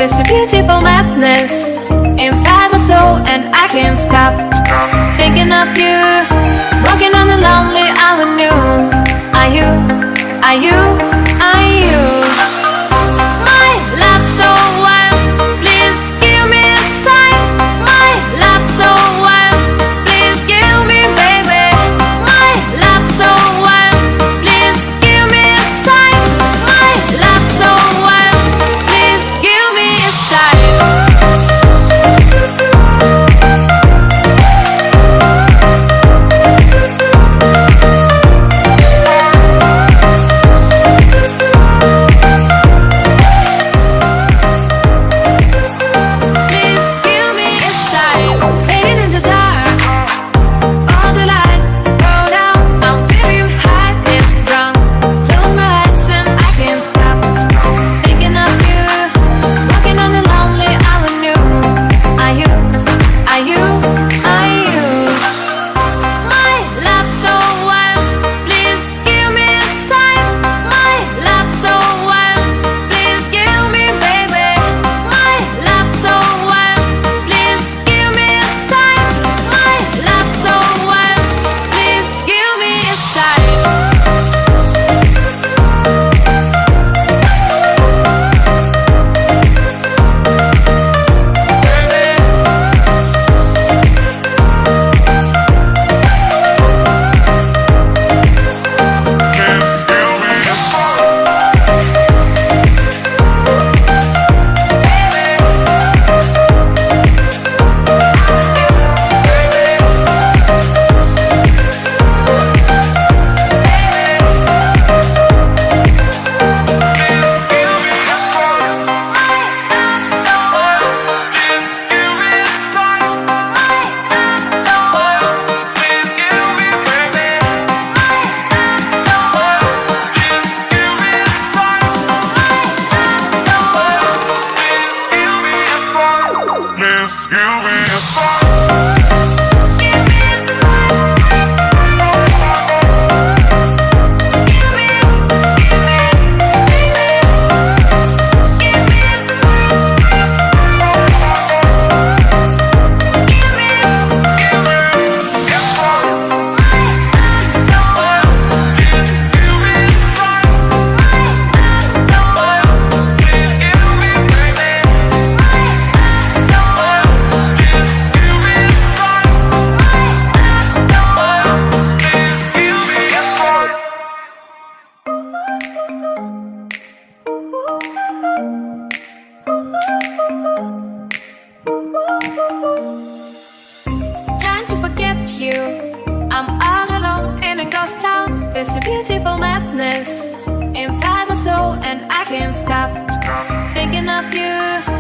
There's a beautiful madness inside my soul, and I can't stop thinking of you, walking on the lonely avenue. Are you, are you, are you my love so wild? Please give me a sign. My love so wild, please give me, baby. My love so wild, please give me a sign. My love so wild, please give me a sign. I'm all alone in a ghost town. There's a beautiful madness inside my soul, and I can't stop thinking of you.